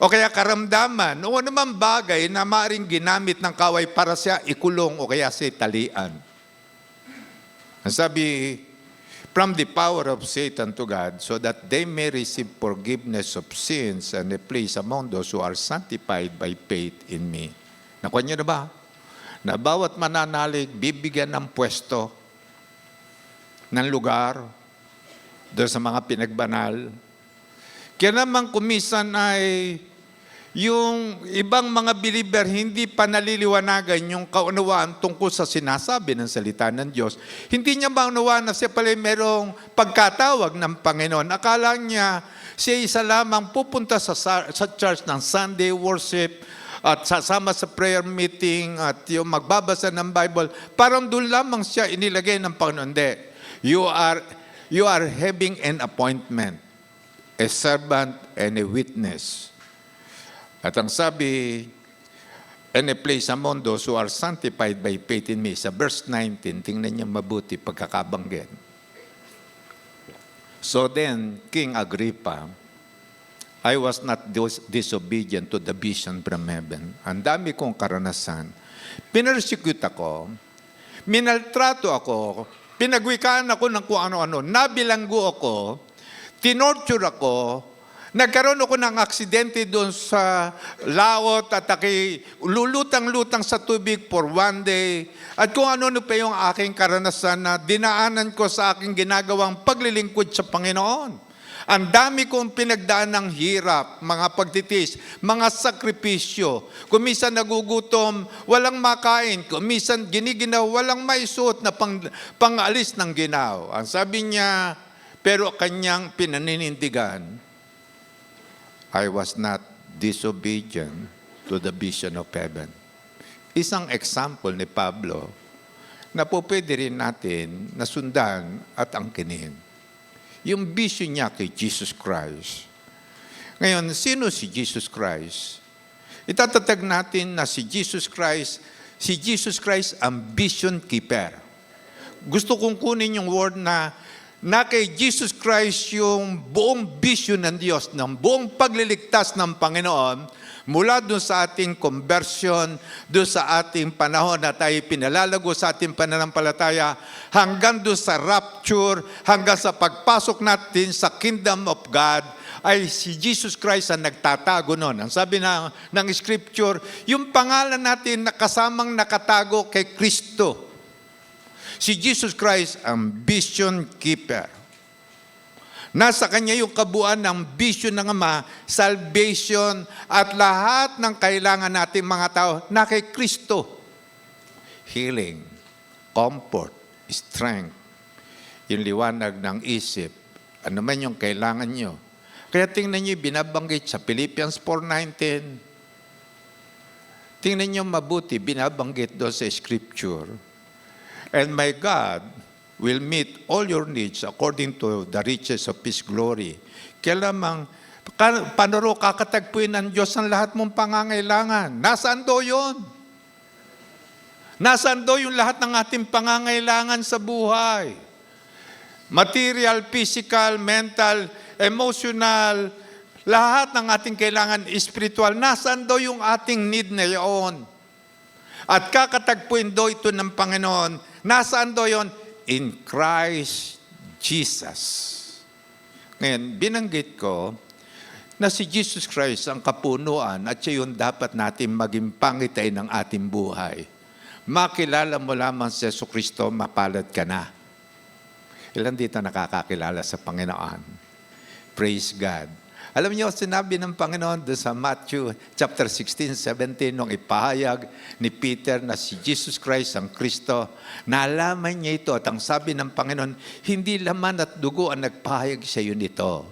O kaya karamdaman, o anumang bagay na maaaring ginamit ng kaway para siya ikulong o kaya siya talian. Ang sabi, from the power of Satan to God, so that they may receive forgiveness of sins and a place among those who are sanctified by faith in me. Nakuha niyo na ba? Na bawat mananalig, bibigyan ng pwesto, ng lugar, doon sa mga pinagbanal. Kaya naman kumisan ay yung ibang mga believer hindi pa naliliwanagan yung kaunawaan tungkol sa sinasabi ng salita ng Diyos. Hindi niya maunawaan na siya pala merong pagkatawag ng Panginoon. Akala niya siya isa lamang pupunta sa church ng Sunday worship at sasama sa prayer meeting at yung magbabasa ng Bible. Parang doon lamang siya inilagay ng Panginoon. Hindi. You are having an appointment, a servant and a witness. At ang sabi, and a place among those who are sanctified by faith in me. Sa verse 19, tingnan niyo mabuti pagkakabanggit. So then, King Agrippa, I was not disobedient to the vision from heaven. Ang dami kong karanasan. Pinersecute ako, minaltrato ako, pinagwikaan ako ng kung ano-ano, nabilanggo ako, tinorture ako, nagkaroon ako ng aksidente doon sa laot at lulutang-lutang sa tubig for one day. At kung ano-ano pa yung aking karanasan na dinaanan ko sa aking ginagawang paglilingkod sa Panginoon. Ang dami kong pinagdaan ng hirap, mga pagtitis, mga sakripisyo. Kumisan nagugutom, walang makain. Kumisan giniginaw, walang maisuot na pangalis ng ginaw. Ang sabi niya, pero kanyang pinaninindigan, I was not disobedient to the vision of heaven. Isang example ni Pablo na po pwede rin natin nasundan at angkinin. Yung vision niya kay Jesus Christ. Ngayon, sino si Jesus Christ? Itatatag natin na si Jesus Christ ang vision keeper. Gusto kong kunin yung word na kay Jesus Christ yung buong vision ng Diyos, ng buong pagliligtas ng Panginoon, mula doon sa ating conversion, doon sa ating panahon na tayo pinalalago sa ating pananampalataya, hanggang doon sa rapture, hanggang sa pagpasok natin sa kingdom of God, ay si Jesus Christ ang nagtatago noon. Ang sabi ng Scripture, yung pangalan natin kasamang nakatago kay Kristo. Si Jesus Christ ang vision keeper. Nasa Kanya yung kabuuan ng vision ng Ama, salvation, at lahat ng kailangan natin mga tao na kay Kristo. Healing, comfort, strength, yung liwanag ng isip, ano man yung kailangan nyo. Kaya tingnan nyo binabanggit sa Philippians 4:19. Tingnan nyo mabuti, binabanggit doon sa Scripture. And my God will meet all your needs according to the riches of His glory. Kaya lamang, paano kakatagpuin ng Diyos ang lahat mong pangangailangan? Nasaan do yun? Nasaan do yung lahat ng ating pangangailangan sa buhay? Material, physical, mental, emotional, lahat ng ating kailangan spiritual. Nasaan do yung ating need na yun? At kakatagpuin do ito ng Panginoon. Nasaan do yun? In Christ Jesus. Ngayon, binanggit ko na si Jesus Christ ang kapunuan at siya yun dapat natin maging pangitay ng ating buhay. Makilala mo lamang si Jesucristo, mapalad ka na. Ilan dito nakakakilala sa Panginoon? Praise God. Alam niyo, sinabi ng Panginoon doon sa Matthew chapter 16, 17, nung ipahayag ni Peter na si Jesus Christ ang Kristo, naalaman niya ito at ang sabi ng Panginoon, hindi laman at dugo ang nagpahayag sa iyo nito.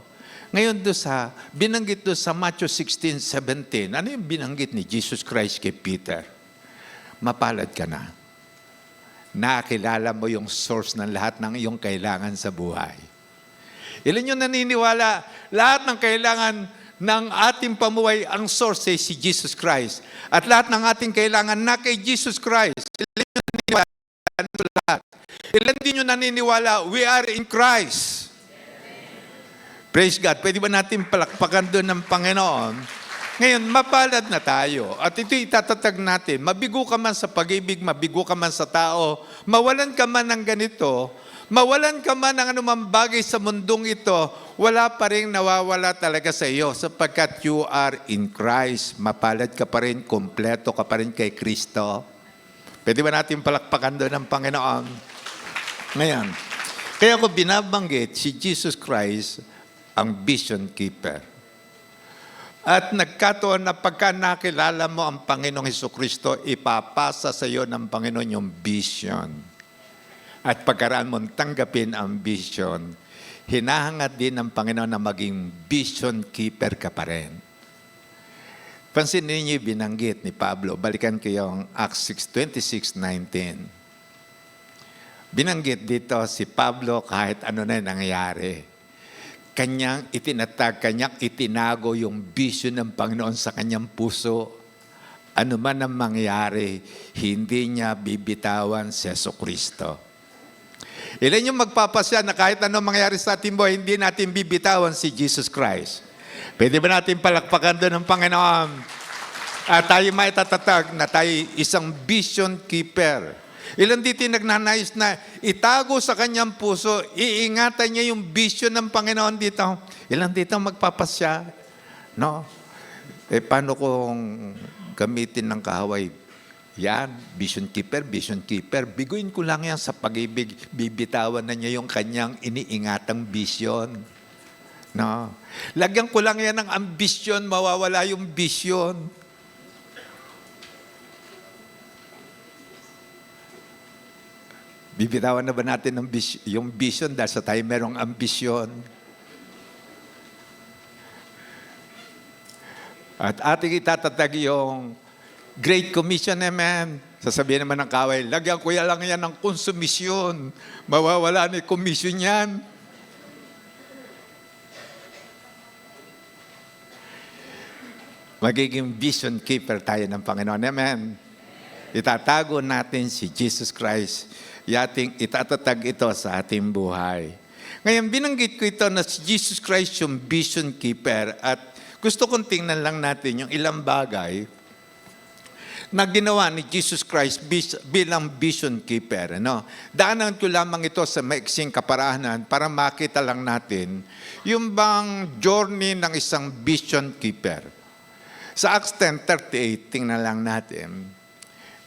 Ngayon doon binanggit doon sa Matthew 16, 17, ano yung binanggit ni Jesus Christ kay Peter? Mapalad ka na. Nakilala mo yung source ng lahat ng iyong kailangan sa buhay. Ilan yung naniniwala, lahat ng kailangan ng ating pamuhay, ang source ay si Jesus Christ. At lahat ng ating kailangan na kay Jesus Christ. Ilan yung naniniwala? Lahat. Ilan din yung naniniwala, we are in Christ. Praise God. Pwede ba natin palakpakan doon ng Panginoon? Ngayon, mapalad na tayo. At ito itatatag natin. Mabigo ka man sa pag-ibig, mabigo ka man sa tao, mawalan ka man ng ganito, mawalan ka man ng anumang bagay sa mundong ito, wala pa rin nawawala talaga sa iyo sapagkat you are in Christ. Mapalad ka pa rin, kompleto ka pa rin kay Kristo. Pwede ba natin palakpakan doon ng Panginoon? Ngayon, kaya ko binabanggit si Jesus Christ ang vision keeper. At nagkataon na pagka nakilala mo ang Panginoong Hesukristo, ipapasa sa iyo ng Panginoon yung vision. At pagkaraan mong tanggapin ang vision, hinahangad din ng Panginoon na maging vision keeper ka pa rin. Pansinin niyo yung binanggit ni Pablo. Balikan ko yung Acts 6:26-19. Binanggit dito si Pablo kahit ano na nangyayari. Kanyang itinatag, kanyang itinago yung vision ng Panginoon sa kanyang puso. Ano man ang mangyari, hindi niya bibitawan si Jesucristo. Ilan yung magpapasya na kahit ano mangyari sa ating buhay, hindi natin bibitawan si Jesus Christ. Pwede ba natin palakpakan doon ng Panginoon? At tayo maitatatag na tayo isang vision keeper. Ilan dito nagnanais na itago sa kanyang puso, iingatan niya yung vision ng Panginoon dito. Ilan dito magpapasya? No? Paano kung gamitin ng kahaway? Yan, vision keeper. Biguin ko lang yan sa pag-ibig. Bibitawan na niya yung kanyang iniingatang vision. No? Lagyan ko lang yan ng ambisyon, mawawala yung vision. Bibitawan na ba natin yung vision dahil sa tayo merong ambisyon? At ating itatatag yung Great Commission, amen. Sasabihin naman ng kaway, lagyan ko lang yan ng konsumisyon. Mawawala na yung commission yan. Magiging vision keeper tayo ng Panginoon, amen. Itatago natin si Jesus Christ. Yating itatatag ito sa ating buhay. Ngayon, binanggit ko ito na si Jesus Christ yung vision keeper at gusto kong tingnan lang natin yung ilang bagay na ginawa ni Jesus Christ bilang vision keeper. Ano? Daanan ko lamang ito sa maiksing kaparahanan para makita lang natin yung bang journey ng isang vision keeper. Sa Acts 10:38, tingnan lang natin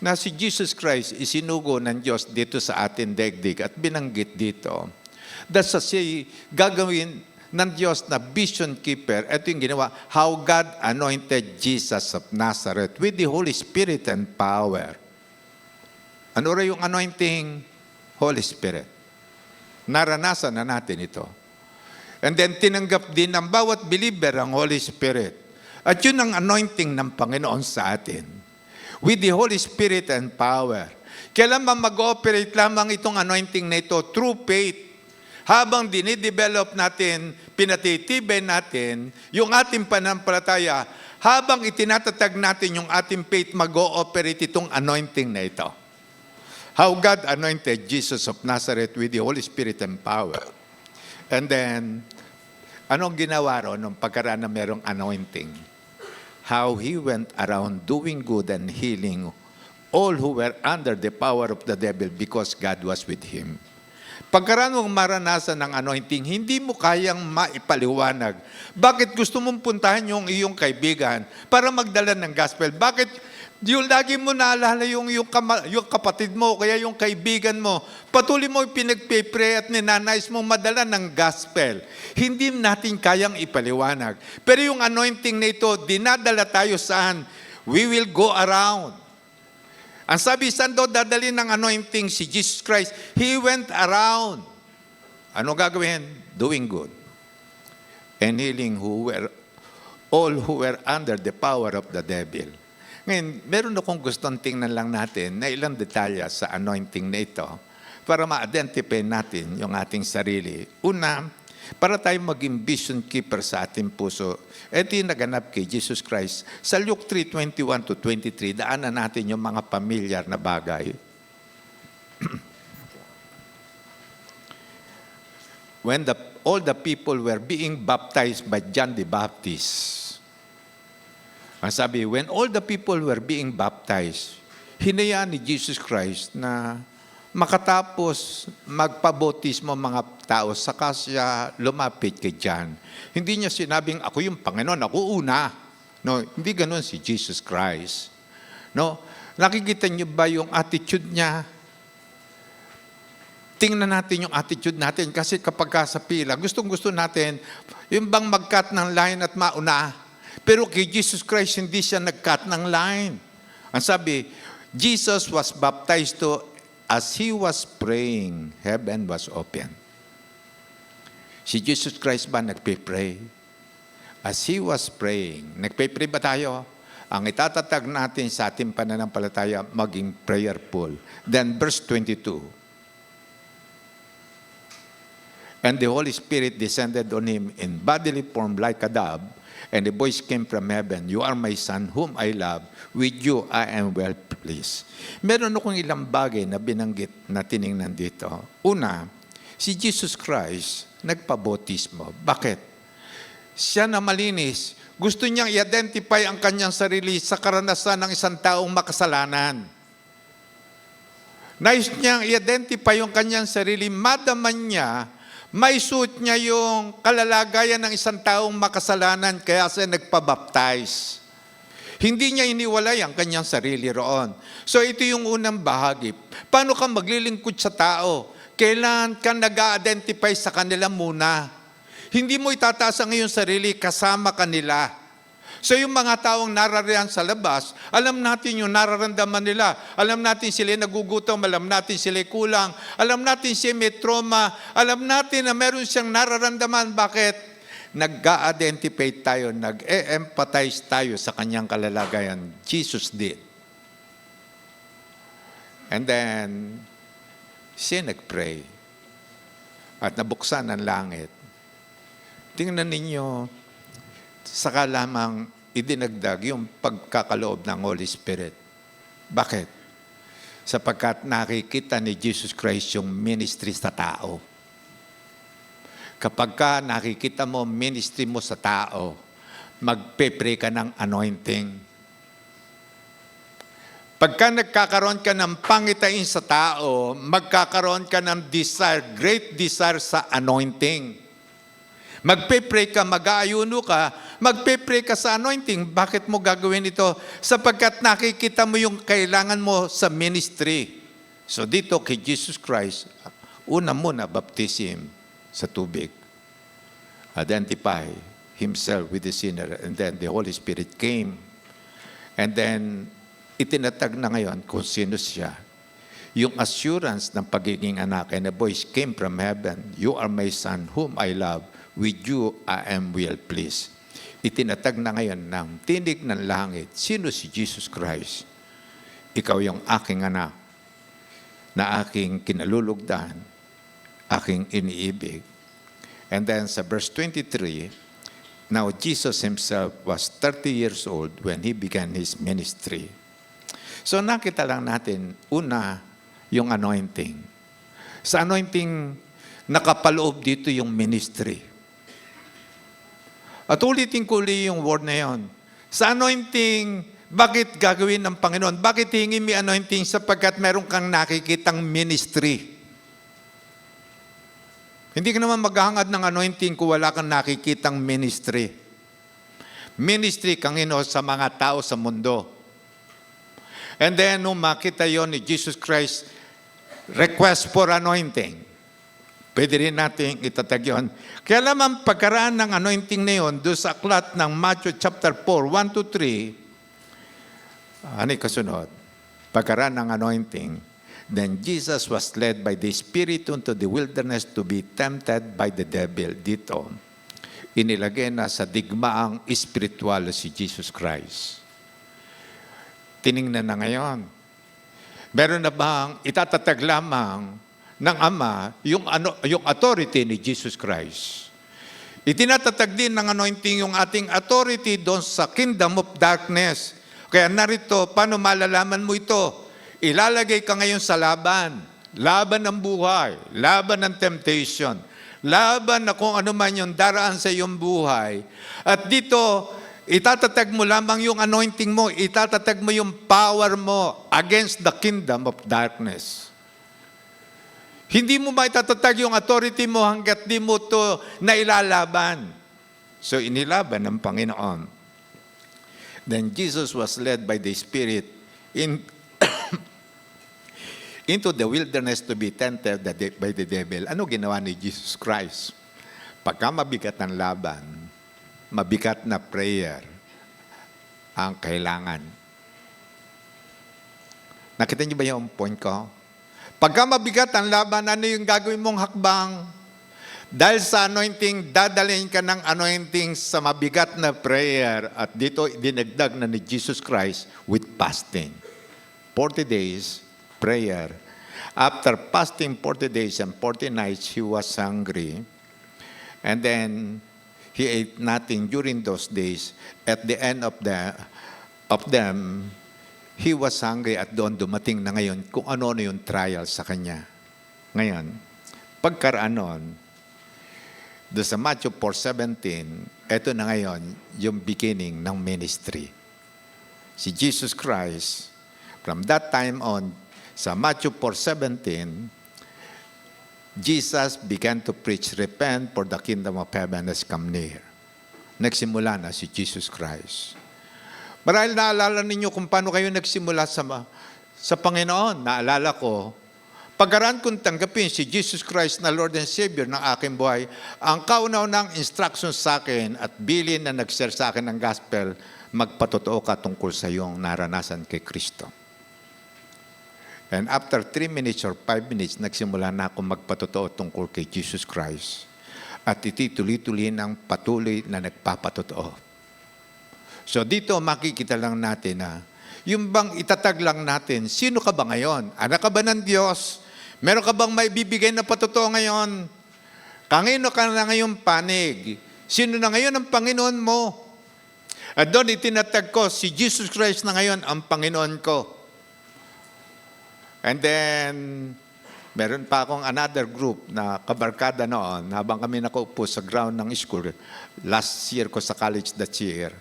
na si Jesus Christ isinugo ng Diyos dito sa ating daigdig at binanggit dito. Dahil sa siya gagawin ng Diyos na vision keeper, ito yung ginawa, how God anointed Jesus of Nazareth with the Holy Spirit and power. Ano rin yung anointing? Holy Spirit. Naranasan na natin ito. And then tinanggap din ng bawat believer ang Holy Spirit. At yun ang anointing ng Panginoon sa atin. With the Holy Spirit and power. Kailangan mag-ooperate lamang itong anointing na ito through faith. Habang dinidevelop natin, pinatitibay natin yung ating pananampalataya, habang itinatatag natin yung ating faith, mag-ooperate itong anointing na ito. How God anointed Jesus of Nazareth with the Holy Spirit and power. And then, anong ginawa ron nung pagkaraan na merong anointing? How He went around doing good and healing all who were under the power of the devil because God was with Him. Pagkaraan mong maranasan ng anointing, hindi mo kayang maipaliwanag. Bakit gusto mong puntahan yung iyong kaibigan para magdala ng gospel? Bakit yung lagi mo naalala yung kapatid mo, kaya yung kaibigan mo, patuloy mo pinagpipray at ninanais mo madala ng gospel. Hindi natin kayang ipaliwanag. Pero yung anointing na ito, dinadala tayo saan? We will go around. Ang sabi, saan daw dadali ng anointing si Jesus Christ? He went around. Ano gagawin? Doing good. And healing all who were under the power of the devil. Ngayon, meron akong gustong tingnan lang natin na ilang detalya sa anointing na ito para ma-identify natin yung ating sarili. Una, para tayo maging vision keeper sa ating puso, ito yung naganap kay Jesus Christ. Sa Luke 3:21-23, daanan natin yung mga pamilyar na bagay. When all the people were being baptized by John the Baptist, Ang sabi, when all the people were being baptized, hinayaan ni Jesus Christ na makatapos magpabotismo mga tao, saka siya lumapit kay John. Hindi niya sinabing, ako yung Panginoon, ako una. No, hindi ganun si Jesus Christ. No, nakikita niyo ba yung attitude niya? Tingnan natin yung attitude natin kasi kapag sa pila, gustong-gusto natin yung bang mag-cut ng line at mauna. Pero kay Jesus Christ, hindi siya nag-cut ng line. Ang sabi, Jesus was baptized to, as He was praying, heaven was open. Si Jesus Christ ba nagpe-pray? As He was praying, nagpe-pray ba tayo? Ang itatatag natin sa ating pananampalataya, maging prayerful. Then verse 22, and the Holy Spirit descended on Him in bodily form like a dove, and the voice came from heaven, you are my Son, whom I love. With you I am well pleased. Meron akong ilang bagay na binanggit na tiningnan dito. Una, si Jesus Christ nagpabotismo. Bakit? Siya na malinis. Gusto niyang i-identify ang kanyang sarili sa karanasan ng isang taong makasalanan. Nais niyang i-identify yung kanyang sarili, madaman niya, may suit niya yung kalalagayan ng isang taong makasalanan, kaya siya nagpabaptize. Hindi niya iniwalay ang kanyang sarili roon. So ito yung unang bahagi. Paano ka maglilingkod sa tao? Kailan ka nag-identify sa kanila muna? Hindi mo itataas ang iyong sarili kasama kanila. So yung mga taong narariyan sa labas, alam natin yung nararamdaman nila. Alam natin sila nagugutom, alam natin sila kulang, alam natin sila may trauma, alam natin na meron siyang nararamdaman. Bakit? Nag-a-identify tayo, nag-e-empathize tayo sa kanyang kalalagayan. Jesus did. And then, siya nag-pray. At nabuksan ang langit. Tingnan ninyo, saka lamang idinagdag yung pagkakaloob ng Holy Spirit. Bakit? Sapagkat nakikita ni Jesus Christ yung ministry sa tao. Kapag ka nakikita mo ministry mo sa tao, magpe-pray ka ng anointing. Pagka nagkakaroon ka ng pangitain sa tao, magkakaroon ka ng desire, great desire sa anointing. Magpe-pray ka, mag-aayuno ka, magpe-pray ka sa anointing. Bakit mo gagawin ito? Sapagkat nakikita mo yung kailangan mo sa ministry. So dito kay Jesus Christ, una muna baptism sa tubig. Identify Himself with the sinner. And then the Holy Spirit came. And then itinatag na ngayon kung sino siya. Yung assurance ng pagiging anak. And a voice came from heaven, you are my Son, whom I love. With you, I am well pleased. Itinatag na ngayon ng tinig ng langit, sino si Jesus Christ? Ikaw yung aking anak, na aking kinalulugdan, aking iniibig. And then sa verse 23, now Jesus Himself was 30 years old when He began His ministry. So nakita lang natin, una, yung anointing. Sa anointing, nakapaloob dito yung ministry. At ulitin ko ulit yung word na yon. Sa anointing, bakit gagawin ng Panginoon? Bakit hingin may anointing? Sapagkat meron kang nakikitang ministry. Hindi ka naman maghahangad ng anointing kung wala kang nakikitang ministry. Ministry kang sa mga tao sa mundo. And then, nung makita yon ni Jesus Christ, request for anointing. Pwede rin natin itatag yun. Kaya naman pagkaraan ng anointing na yun, doon sa aklat ng Matthew chapter 4, 1 to 3, ano kasunod? Pagkaraan ng anointing, then Jesus was led by the Spirit into the wilderness to be tempted by the devil. Dito, inilagay na sa digmaang espiritual si Jesus Christ. Tiningnan na ngayon. Meron na bang itatatag lamang ng Ama, yung authority ni Jesus Christ. Itinatatag din ng anointing yung ating authority doon sa kingdom of darkness. Kaya narito, paano malalaman mo ito? Ilalagay ka ngayon sa laban. Laban ng buhay, laban ng temptation, laban na kung ano man yung daraan sa iyong buhay. At dito, Itatatag mo lamang yung anointing mo, itatatag mo yung power mo against the kingdom of darkness. Hindi mo maitatag yung authority mo hanggat di mo to nailalaban. So inilaban ng Panginoon. Then Jesus was led by the Spirit into the wilderness to be tempted by the devil. Ano ginawa ni Jesus Christ? Pagka mabigat ang laban, mabigat na prayer ang kailangan. Nakita niyo ba yung point ko? Pagka mabigat ang laban, ano yung gagawin mong hakbang? Dahil sa anointing, dadalhin ka ng anointing sa mabigat na prayer. At dito, dinagdag na ni Jesus Christ with fasting. 40 days, prayer. After fasting 40 days and 40 nights, he was hungry. And then, he ate nothing during those days. At the end of them, he was hungry at doon dumating na ngayon kung ano-ano yung trial sa kanya. Ngayon, pagkaraan nun, doon sa Matthew 4:17, eto na ngayon yung beginning ng ministry. Si Jesus Christ, from that time on, sa Matthew 4:17, Jesus began to preach, repent for the kingdom of heaven has come near. Nagsimula na si Jesus Christ. Marahil naalala ninyo kung paano kayo nagsimula sa Panginoon. Naalala ko, pagkaraan kong tanggapin si Jesus Christ na Lord and Savior ng aking buhay, ang kauna-unang instruction sa akin at bilin na nag-share sa akin ng gospel, magpatotoo ka tungkol sa iyong naranasan kay Kristo. And after 3 minutes or 5 minutes, nagsimula na ako magpatotoo tungkol kay Jesus Christ. At ituloy-tuloy ng patuloy na nagpapatotoo. So dito makikita lang natin na yung bang itatag lang natin, sino ka ba ngayon? Anak ka ba ng Diyos? Meron ka bang maibibigay na patotoo ngayon? Kanino ka na ngayon panig? Sino na ngayon ang Panginoon mo? At doon itinatag ko, si Jesus Christ na ngayon ang Panginoon ko. And then, meron pa akong another group na kabarkada noon habang kami nakaupo sa ground ng school. Last year ko sa college that year.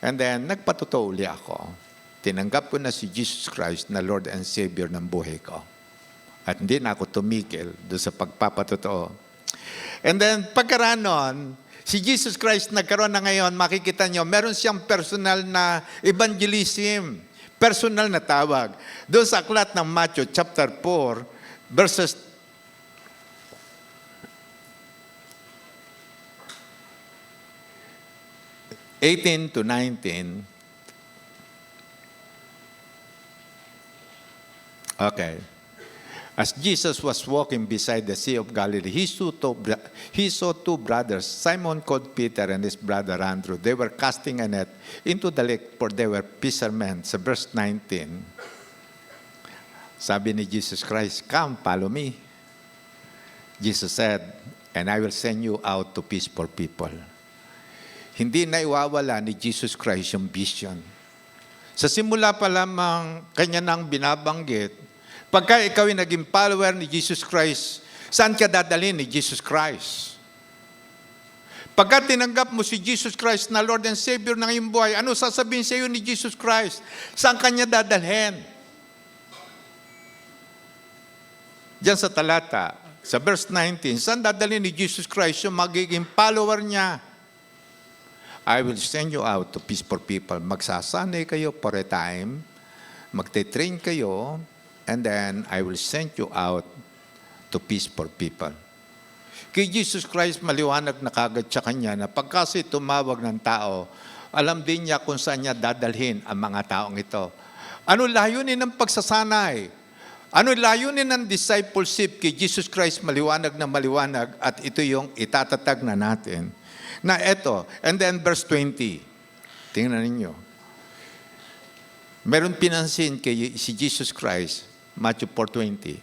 And then, nagpatotoo uli ako. Tinanggap ko na si Jesus Christ na Lord and Savior ng buhay ko. At hindi na ako tumigil doon sa pagpapatotoo. And then, pagkaraan noon, si Jesus Christ nagkaroon na ngayon, makikita nyo, meron siyang personal na evangelism. Personal na tawag. Doon sa aklat ng Matthew chapter 4, verses 18 to 19. Okay. As Jesus was walking beside the Sea of Galilee, he saw two brothers, Simon called Peter and his brother Andrew. They were casting a net into the lake, for they were fishermen. Sa verse 19, sabi ni Jesus Christ, "Come, follow me." Jesus said, "And I will send you out to fish for people." Hindi na iwawala ni Jesus Christ yung vision. Sa simula pa lamang kanya nang binabanggit, pagka ikaw ay naging follower ni Jesus Christ, saan ka dadalhin ni Jesus Christ? Pagka tinanggap mo si Jesus Christ na Lord and Savior ng iyong buhay, ano sasabihin sa iyo ni Jesus Christ? Saan kanya dadalhin? Diyan sa talata, sa verse 19, saan dadalhin ni Jesus Christ yung magiging follower niya? I will send you out to fish for people. Magsasanay kayo for a time, magte-train kayo, and then I will send you out to fish for people. Kay Jesus Christ, maliwanag na kagad sa kanya na pagkasi tumawag ng tao, alam din niya kung saan niya dadalhin ang mga taong ito. Ano layunin ng pagsasanay? Ano layunin ng discipleship kay Jesus Christ? Maliwanag na maliwanag, at ito yung itatatag na natin. Na eto, and then verse 20. Tingnan ninyo. Meron pinansin kay si Jesus Christ, Matthew 4:20.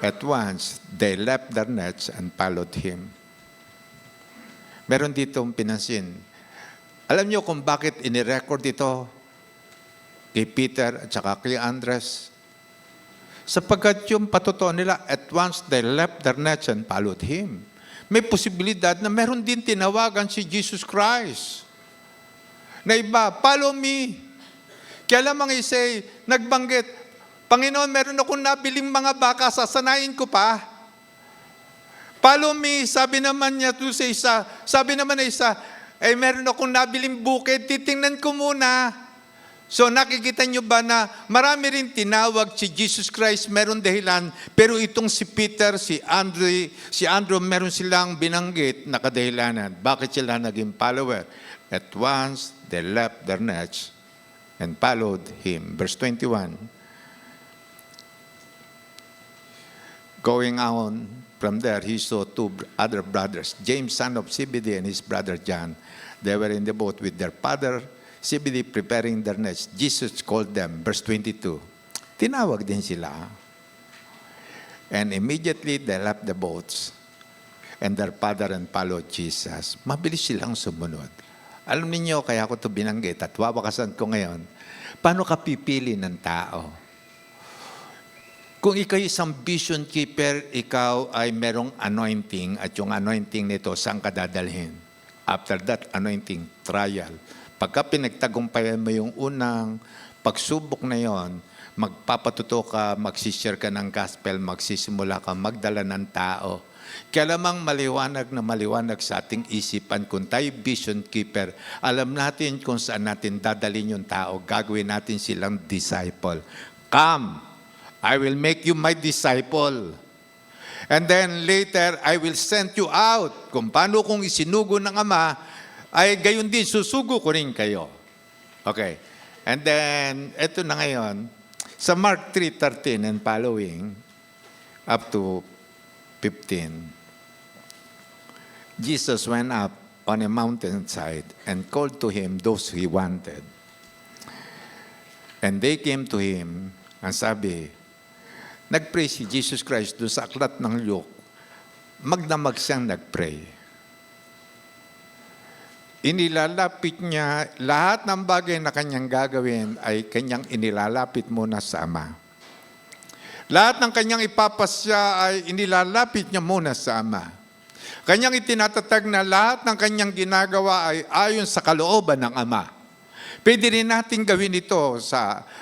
At once, they left their nets and followed him. Meron ditong pinansin. Alam niyo kung bakit inirecord ito kay Peter at saka kay Andres? Sapagkat yung patotoo nila, at once they left their nets and followed him. may posibilidad na meron din tinawagan si Jesus Christ. Na iba, follow me. Kaya lamang isa, nagbanggit, Panginoon, meron akong nabiling mga baka, sasanayin ko pa. Follow me, sabi naman niya to sa isa, sabi naman na isa, meron akong nabiling bukid, titingnan ko muna. So nakikita nyo ba na marami rin tinawag si Jesus Christ, meron dahilan, pero itong si Peter, si Andrew, meron silang binanggit na kadahilanan. Bakit sila naging follower? At once, they left their nets and followed him. Verse 21. Going on from there, he saw two other brothers, James, son of Zebedee, and his brother John. They were in the boat with their father Zebedee preparing their nets. Jesus called them. Verse 22. Tinawag din sila. And immediately they left the boats and their father and followed Jesus. Mabilis silang sumunod. Alam niyo, kaya ko ito binanggit at wawakasan ko ngayon, paano ka pipili ng tao? Kung ikaw isang vision keeper, ikaw ay merong anointing at yung anointing nito, saan ka dadalhin? After that anointing, trial. Pagka pinagtagumpayan mo yung unang pagsubok na yon, magpapatuto ka, magsishare ka ng gospel, magsisimula ka magdala ng tao. Kaya lamang maliwanag na maliwanag sa ating isipan, kung tayo vision keeper, alam natin kung saan natin dadalhin yung tao, gagawin natin silang disciple. Come, I will make you my disciple. And then later, I will send you out. Kung paano kung isinugo ng Ama, ay gayon din, susugo ko rin kayo. Okay. And then, eto na ngayon, sa Mark 3:13 and following, up to 15, Jesus went up on a mountainside and called to him those he wanted. And they came to him, and sabi, nag-pray si Jesus Christ doon sa aklat ng Luke, magdamag siyang nag-pray. Inilalapit niya, lahat ng bagay na kanyang gagawin ay kanyang inilalapit muna sa Ama. Lahat ng kanyang ipapasya ay inilalapit niya muna sa Ama. Kanyang itinatatag na lahat ng kanyang ginagawa ay ayon sa kalooban ng Ama. Pwede rin natin gawin ito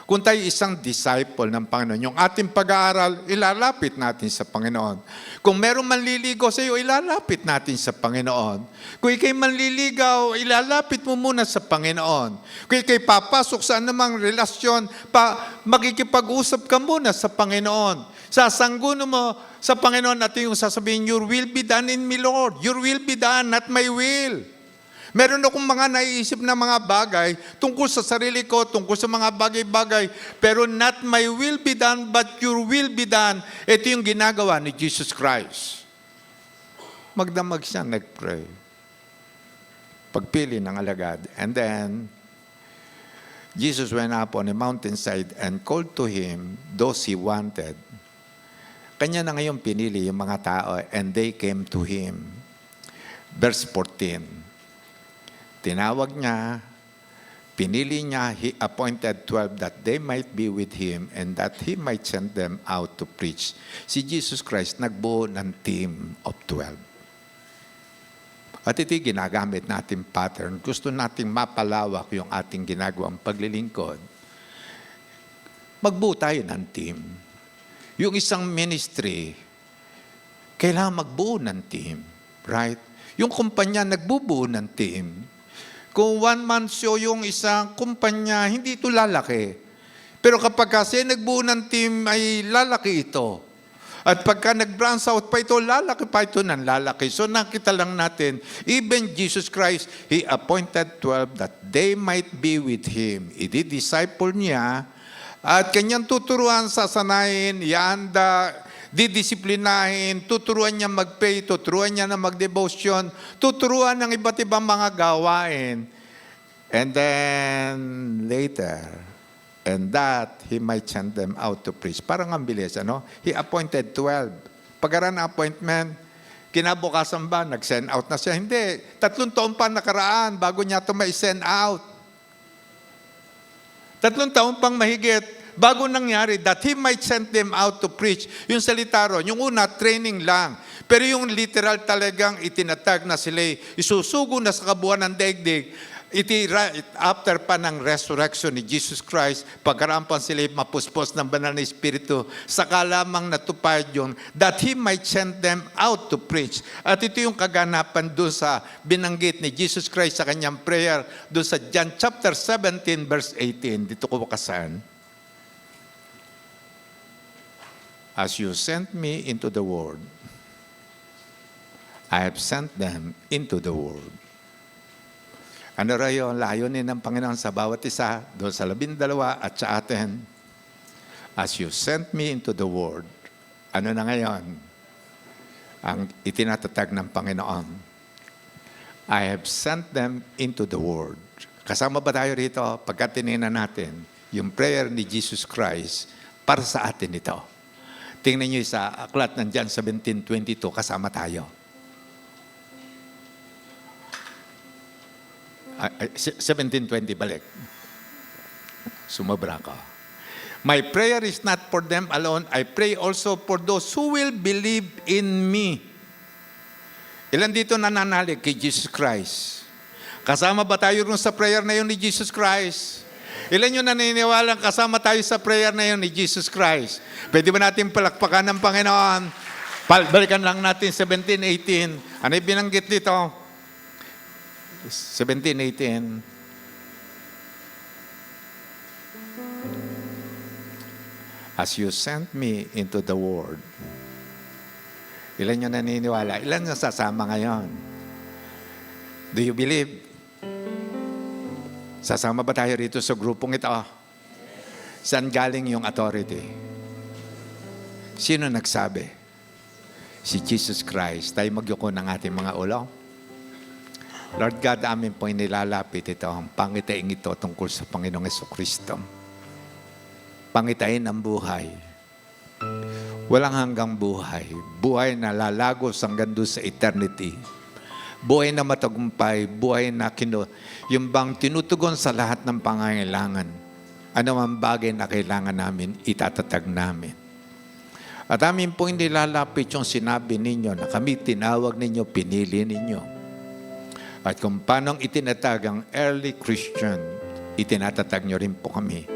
kung tayo isang disciple ng Panginoon. Yung ating pag-aaral, ilalapit natin sa Panginoon. Kung merong manliligaw sa iyo, ilalapit natin sa Panginoon. Kung ikay manliligaw, ilalapit mo muna sa Panginoon. Kung ikay papasok sa anumang relasyon, makikipag-usap ka muna sa Panginoon. Sasangguno mo sa Panginoon at yung sasabihin, your will be done in me, Lord. Your will be done, not my will. Meron akong mga naiisip na mga bagay tungkol sa sarili ko, tungkol sa mga bagay-bagay, pero not my will be done, but your will be done. Ito yung ginagawa ni Jesus Christ. Magdamag siya, nag-pray. Pagpili ng alagad. And then, Jesus went up on a mountainside and called to him those he wanted. Kanya na ngayon pinili yung mga tao, and they came to him. Verse 14. Tinawag niya, pinili niya, he appointed 12 that they might be with him and that he might send them out to preach. Si Jesus Christ nagbuo ng team of 12. At ito ginagamit natin pattern. Gusto nating mapalawak yung ating ginagawang paglilingkod. Magbuo tayo ng team. Yung isang ministry, kailangan magbuo ng team. Right? Yung kumpanya nagbubuo ng team. Kung one-man show yung isang kumpanya, hindi ito lalaki. Pero kapag kasi nagbuo ng team, ay lalaki ito. At pagka nag-branch out pa ito, lalaki pa ito ng lalaki. So nakita lang natin, even Jesus Christ, He appointed 12 that they might be with Him. I-disciple niya, at kanyang tuturuan, sasanayin, ianda, didisiplinahin, tuturuan niya mag-pray, tuturuan niya na mag-devotion, tuturuan ng iba't ibang mga gawain. And then later, and that he might send them out to preach. Parang ang bilis, ano? He appointed 12. Pagkaroon ng appointment, kinabukasan ba, nag-send out na siya? Hindi. 3 taon pa nakaraan bago niya ito ma-send out. 3 taon pang mahigit bago nangyari, that He might send them out to preach. Yung salita ron, yung una, training lang. Pero yung literal talagang itinatag na sila, isusugo na sa kabuuan ng daigdig, after pa ng resurrection ni Jesus Christ, pagkarampan sila mapuspos ng banal na Espiritu, saka lamang natupad yun, that He might send them out to preach. At ito yung kaganapan doon sa binanggit ni Jesus Christ sa kanyang prayer, doon sa John chapter 17, verse 18. Dito ko bakasan. As you sent me into the world, I have sent them into the world. Ano raw yung layunin ng Panginoon sa bawat isa, doon sa 12 at sa atin? As you sent me into the world, ano na ngayon? Ang itinatatag ng Panginoon. I have sent them into the world. Kasama ba tayo rito? Pagka tinignan natin, yung prayer ni Jesus Christ, para sa atin ito. Tingnan nyo sa aklat ng John 17:22, kasama tayo. 17:20, balik. Sumabra ka. My prayer is not for them alone. I pray also for those who will believe in me. Ilan dito nananalig kay Jesus Christ? Kasama ba tayo rin sa prayer na yun ni Jesus Christ? Ilan yung naniniwalang kasama tayo sa prayer na yun ni Jesus Christ? Pwede ba natin palakpakan ng Panginoon? Balikan lang natin 17:18. Ano yung binanggit dito? 17:18. As you sent me into the world. Ilan yung naniniwala? Ilan yung sasama ngayon? Do you believe? Sasama ba tayo rito sa grupong ito? Saan galing yung authority? Sino nagsabi? Si Jesus Christ. Tayo magyuko ng ating mga ulo. Lord God, amin po inilalapit ito, ang pangitain ito tungkol sa Panginoong Jesucristo. Pangitain ang buhay. Walang hanggang buhay. Buhay na lalagos hanggang doon sa eternity. Buhay na matagumpay. Buhay na yung bang tinutugon sa lahat ng pangangailangan. Ano ang bagay na kailangan namin, itatatag namin. At amin po inilalapit yung sinabi ninyo na kami tinawag ninyo, pinili ninyo. At kung paano itinatag ang early Christian, itinatatag nyo rin po kami.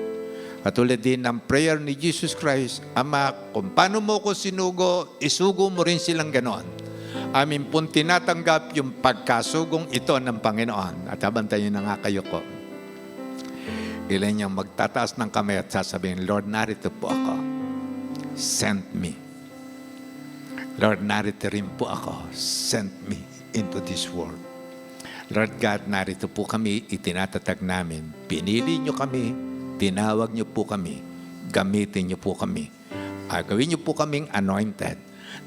At tulad din ng prayer ni Jesus Christ, Ama, kung paano mo ko sinugo, isugo mo rin silang ganon. Amin pong tinatanggap yung pagkasugong ito ng Panginoon. At habang tayo na nga kayo ko, ilan niyang magtataas ng kamay at sasabihin, Lord, narito po ako. Send me. Lord, narito rin po ako. Send me into this world. Lord God, narito po kami, itinatatag namin. Pinili niyo kami, tinawag niyo po kami, gamitin niyo po kami. Gawin niyo po kaming anointed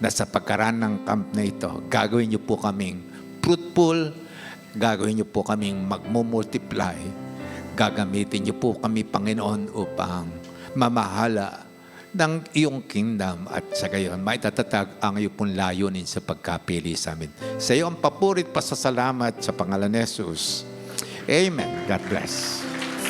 na sa pagkaraan ng camp na ito, gagawin niyo po kaming fruitful, gagawin niyo po kaming magmumultiply, gagamitin niyo po kami, Panginoon, upang mamahala ng iyong kingdom at sa gayon, maitatatag ang iyong pong layunin sa pagkapili sa amin. Sa iyo ang papurit pasasalamat sa pangalan ni Jesus. Amen. God bless.